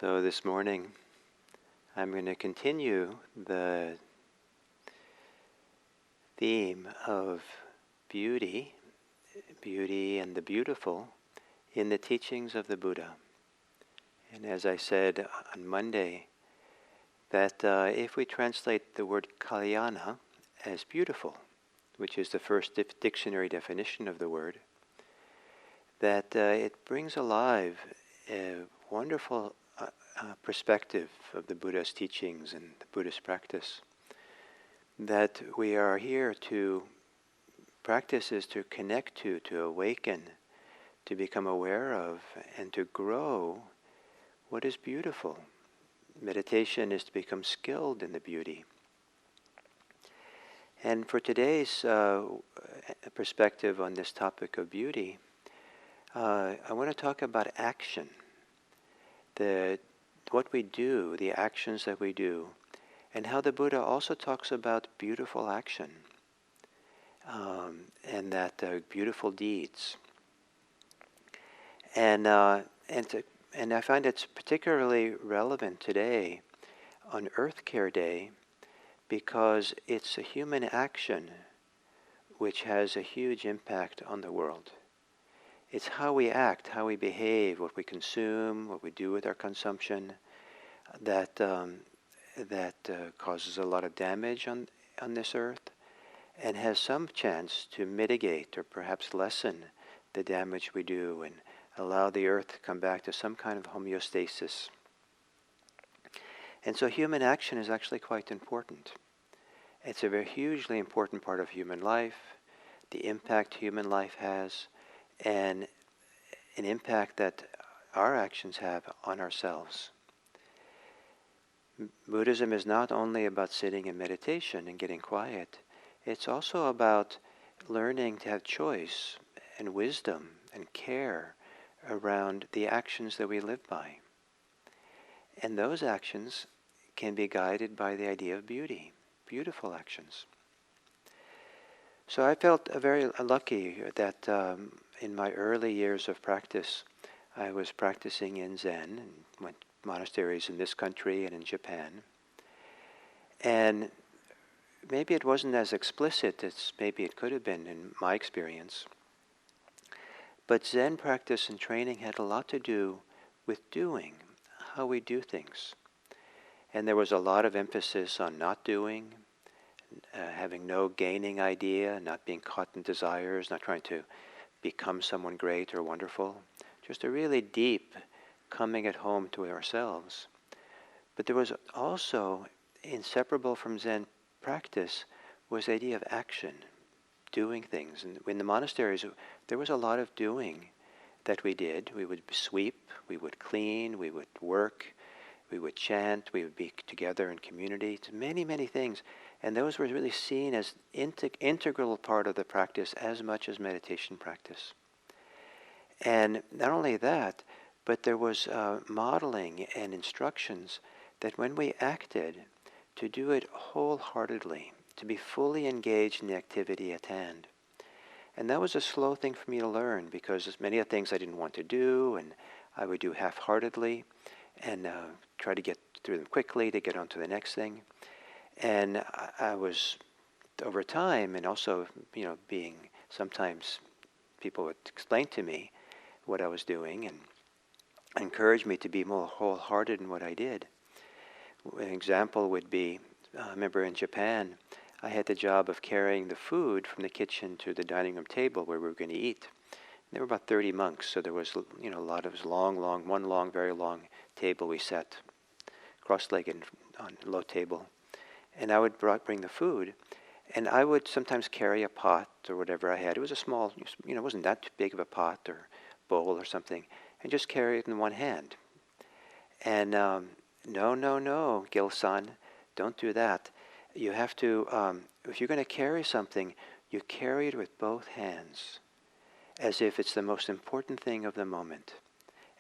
So this morning, I'm going to continue the theme of beauty and the beautiful in the teachings of the Buddha. And as I said on Monday, that if we translate the word Kalyana as beautiful, which is the first dictionary definition of the word, that it brings alive a wonderful perspective of the Buddha's teachings and the Buddhist practice. That we are here to practice is to connect to awaken, to become aware of, and to grow what is beautiful. Meditation is to become skilled in the beauty. And for today's perspective on this topic of beauty, I want to talk about action. What we do, the actions that we do, and how the Buddha also talks about beautiful action and that beautiful deeds. And I find it's particularly relevant today on Earth Care Day because it's a human action which has a huge impact on the world. It's how we act, how we behave, what we consume, what we do with our consumption, that causes a lot of damage on this earth and has some chance to mitigate or perhaps lessen the damage we do and allow the earth to come back to some kind of homeostasis. And so human action is actually quite important. It's a very hugely important part of human life, the impact human life has, and an impact that our actions have on ourselves. Buddhism is not only about sitting in meditation and getting quiet, it's also about learning to have choice and wisdom and care around the actions that we live by. And those actions can be guided by the idea of beauty, beautiful actions. So I felt very lucky that in my early years of practice, I was practicing in Zen and went to monasteries in this country and in Japan. And maybe it wasn't as explicit as maybe it could have been in my experience. But Zen practice and training had a lot to do with doing, how we do things. And there was a lot of emphasis on not doing, having no gaining idea, not being caught in desires, not trying to become someone great or wonderful. Just a really deep coming at home to ourselves. But there was also, inseparable from Zen practice, was the idea of action, doing things. And in the monasteries, there was a lot of doing that we did. We would sweep, we would clean, we would work, we would chant, we would be together in community. It's many, many things. And those were really seen as integral part of the practice as much as meditation practice. And not only that, but there was modeling and instructions that when we acted, to do it wholeheartedly, to be fully engaged in the activity at hand. And that was a slow thing for me to learn because there's many of the things I didn't want to do and I would do half-heartedly and try to get through them quickly to get on to the next thing. And I was, over time, and also, being sometimes people would explain to me what I was doing and encourage me to be more wholehearted in what I did. An example would be, I remember in Japan, I had the job of carrying the food from the kitchen to the dining room table where we were going to eat. And there were about 30 monks, so there was, a lot of one very long table we sat cross-legged on a low table. And I would bring the food, and I would sometimes carry a pot or whatever I had. It was a small, it wasn't that big of a pot or bowl or something, and just carry it in one hand. And no, Gil-san, don't do that. You have to, if you're going to carry something, you carry it with both hands, as if it's the most important thing of the moment.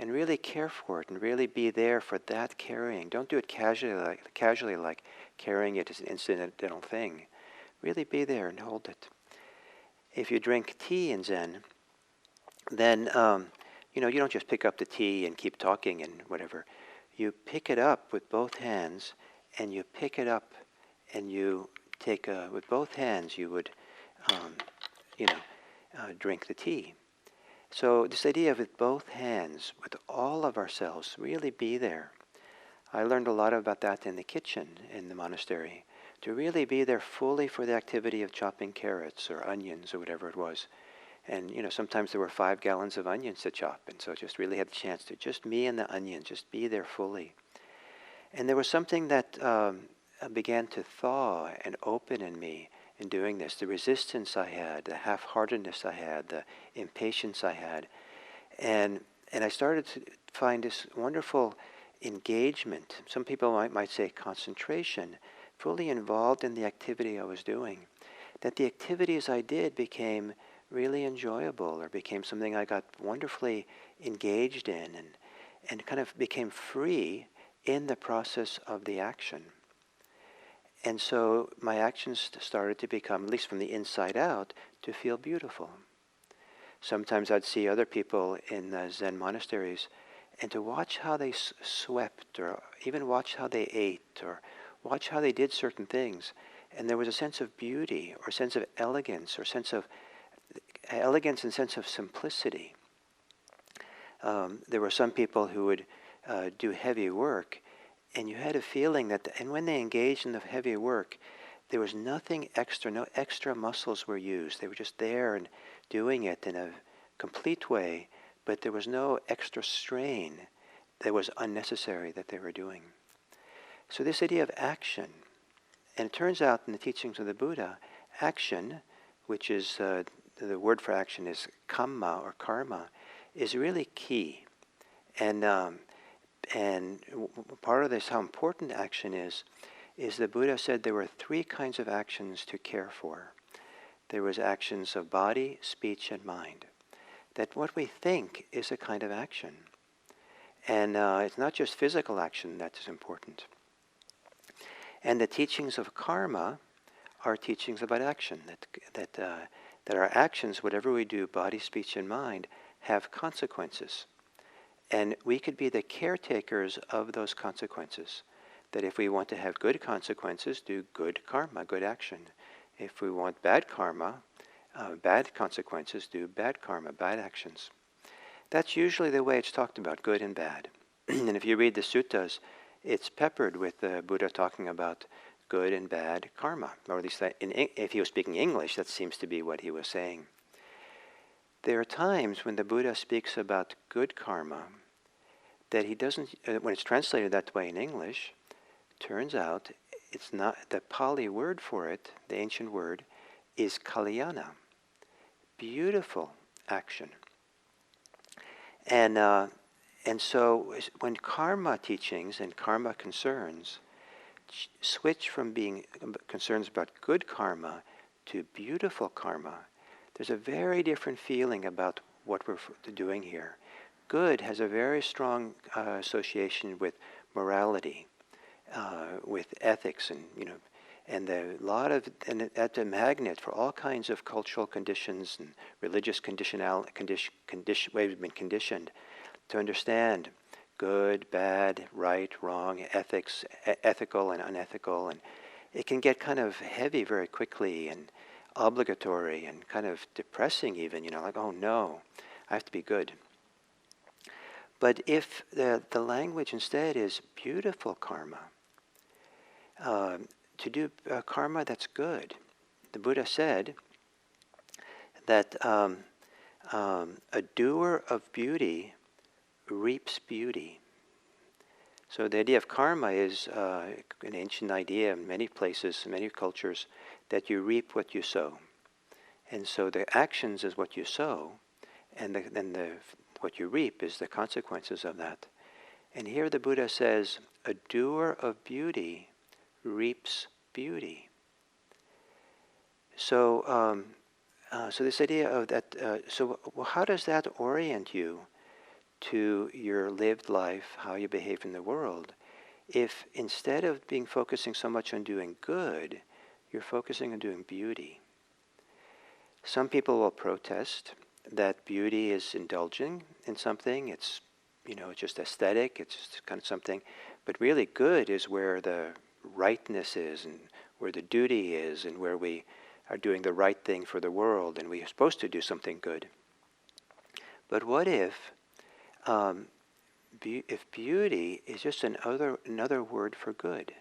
And really care for it and really be there for that carrying. Don't do it casually like carrying it as an incidental thing. Really be there and hold it. If you drink tea in Zen, then you don't just pick up the tea and keep talking and whatever. you pick it up with both hands, and you pick it up, and you take with both hands. You would, um, drink the tea. So this idea of with both hands, with all of ourselves, really be there. I learned a lot about that in the kitchen in the monastery, to really be there fully for the activity of chopping carrots or onions or whatever it was. And sometimes there were 5 gallons of onions to chop, and so just really had the chance to just me and the onion, just be there fully. And there was something that began to thaw and open in me in doing this. The resistance I had, the half-heartedness I had, the impatience I had, and I started to find this wonderful engagement. Some people might say concentration, fully involved in the activity I was doing. That the activities I did became really enjoyable, or became something I got wonderfully engaged in, and kind of became free in the process of the action. And so my actions started to become, at least from the inside out, to feel beautiful. Sometimes I'd see other people in Zen monasteries, and to watch how they swept, or even watch how they ate, or watch how they did certain things. And there was a sense of beauty, or sense of elegance, or sense of elegance and sense of simplicity. There were some people who would do heavy work, and you had a feeling that, and when they engaged in the heavy work, there was nothing extra, no extra muscles were used. They were just there and doing it in a complete way, but there was no extra strain that was unnecessary that they were doing. So this idea of action, and it turns out in the teachings of the Buddha, action, which is, the word for action is kamma or karma, is really key. And part of this, how important action is the Buddha said there were 3 kinds of actions to care for. There was actions of body, speech, and mind. That what we think is a kind of action. And it's not just physical action that is important. And the teachings of karma are teachings about action. That our actions, whatever we do, body, speech, and mind, have consequences. And we could be the caretakers of those consequences. That if we want to have good consequences, do good karma, good action. If we want bad karma, bad consequences, do bad karma, bad actions. That's usually the way it's talked about, good and bad. And if you read the suttas, it's peppered with the Buddha talking about good and bad karma. Or at least if he was speaking English, that seems to be what he was saying. There are times when the Buddha speaks about good karma that he doesn't, when it's translated that way in English, turns out it's not, the Pali word for it, the ancient word, is Kalyana. Beautiful action. And so when karma teachings and karma concerns switch from being concerns about good karma to beautiful karma, there's a very different feeling about what we're doing here. Good has a very strong association with morality, with ethics, and that's a magnet for all kinds of cultural conditions and religious ways we've been conditioned to understand good, bad, right, wrong, ethics, ethical and unethical, and it can get kind of heavy very quickly and obligatory and kind of depressing even, like, oh no, I have to be good. But if the language instead is beautiful karma, to do karma that's good, the Buddha said that a doer of beauty reaps beauty. So the idea of karma is an ancient idea in many places, in many cultures, that you reap what you sow. And so the actions is what you sow, and then what you reap is the consequences of that. And here the Buddha says, a doer of beauty reaps beauty. So, so this idea of that, so how does that orient you to your lived life, how you behave in the world, if instead of focusing so much on doing good, you're focusing on doing beauty? Some people will protest that beauty is indulging in something, it's just aesthetic. It's just kind of something. But really good is where the rightness is, and where the duty is, and where we are doing the right thing for the world, and we are supposed to do something good. But what if beauty is just another word for good?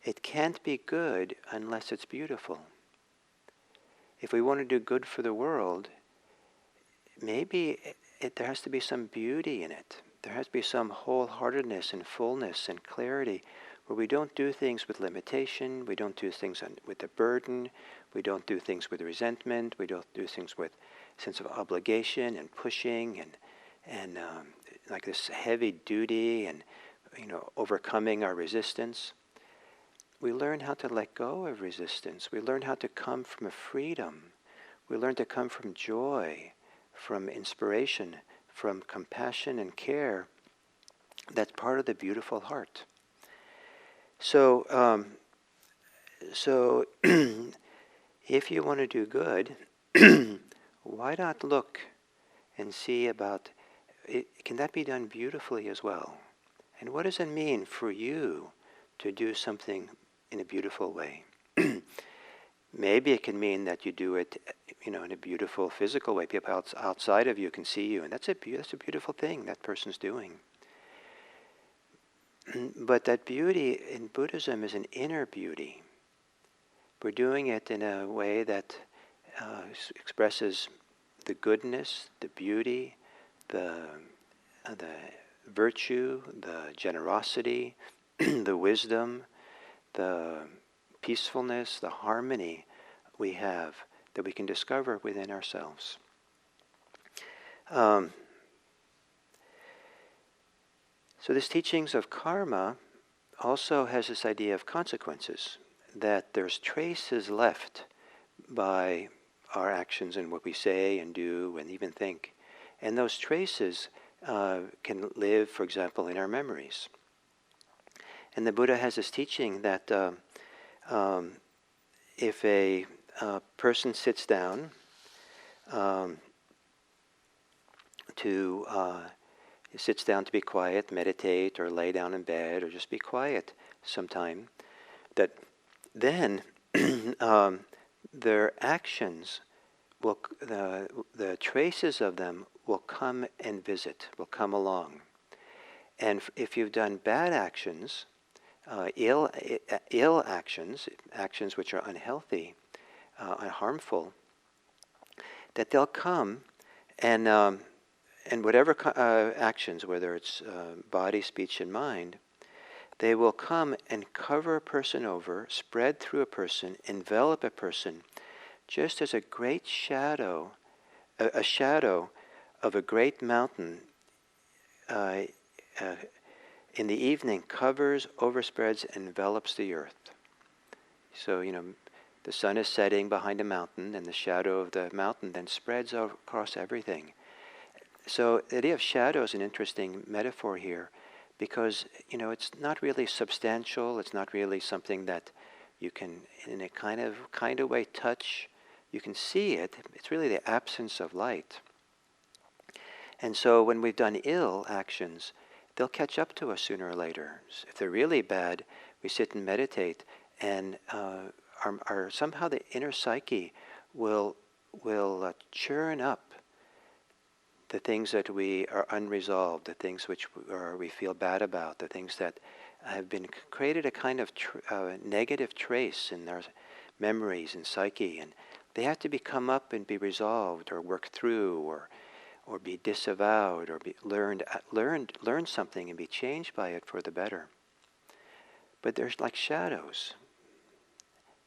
It can't be good unless it's beautiful. If we want to do good for the world, maybe there has to be some beauty in it. There has to be some wholeheartedness and fullness and clarity, where we don't do things with limitation, we don't do things with a burden, we don't do things with resentment, we don't do things with a sense of obligation and pushing and like this heavy duty and overcoming our resistance. We learn how to let go of resistance. We learn how to come from a freedom. We learn to come from joy, from inspiration, from compassion and care. That's part of the beautiful heart. So if you want to do good, why not look and see about it? Can that be done beautifully as well? And what does it mean for you to do something in a beautiful way? Maybe it can mean that you do it, in a beautiful physical way. People outside of you can see you, and that's a beautiful thing that person's doing. But that beauty in Buddhism is an inner beauty. We're doing it in a way that expresses the goodness, the beauty, the virtue, the generosity, the wisdom, the peacefulness, the harmony we have that we can discover within ourselves. So this teachings of karma also has this idea of consequences, that there's traces left by our actions and what we say and do and even think. And those traces can live, for example, in our memories. And the Buddha has this teaching that if a person sits down to be quiet, meditate, or lay down in bed, or just be quiet sometime, that then their actions will, the traces of them will come and visit, will come along. And if you've done bad actions, ill actions, actions which are unhealthy and harmful, that they'll come and whatever actions, whether it's body, speech, and mind, they will come and cover a person over, spread through a person, envelop a person, just as a great shadow, a shadow of a great mountain in the evening covers, overspreads, and envelops the earth. So, the sun is setting behind a mountain, and the shadow of the mountain then spreads across everything. So the idea of shadow is an interesting metaphor here, because, it's not really substantial. It's not really something that you can, in a kind of way, touch. You can see it. It's really the absence of light. And so when we've done ill actions, they'll catch up to us sooner or later. If they're really bad, we sit and meditate, and our somehow the inner psyche will churn up the things that we are unresolved, the things which we feel bad about, the things that have been created a kind of negative trace in our memories and psyche, and they have to come up and be resolved or worked through, or be disavowed, or be learn something and be changed by it for the better. But there's like shadows,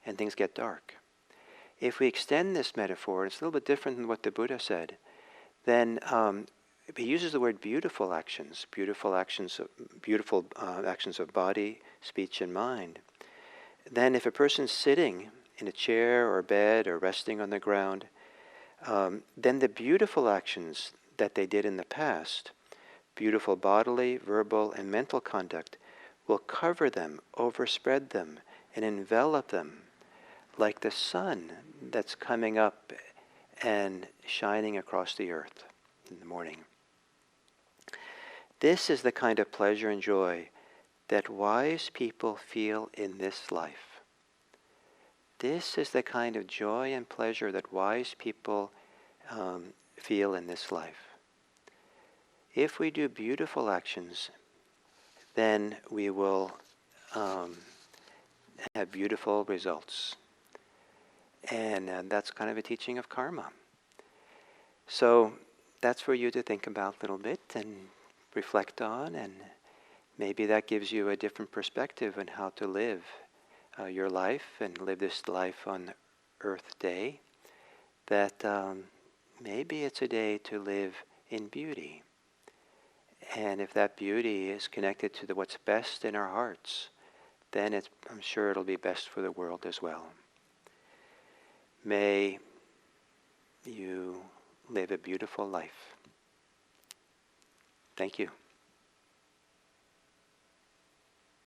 and things get dark. If we extend this metaphor, it's a little bit different than what the Buddha said. Then he uses the word beautiful actions of body, speech, and mind. Then if a person's sitting in a chair or bed or resting on the ground, then the beautiful actions that they did in the past, beautiful bodily, verbal, and mental conduct, will cover them, overspread them, and envelop them like the sun that's coming up and shining across the earth in the morning. This is the kind of pleasure and joy that wise people feel in this life. This is the kind of joy and pleasure that wise people feel in this life. If we do beautiful actions, then we will have beautiful results. And that's kind of a teaching of karma. So that's for you to think about a little bit and reflect on, and maybe that gives you a different perspective on how to live your life and live this life on Earth Day. That maybe it's a day to live in beauty. And if that beauty is connected to what's best in our hearts, then I'm sure it'll be best for the world as well. May you live a beautiful life. Thank you.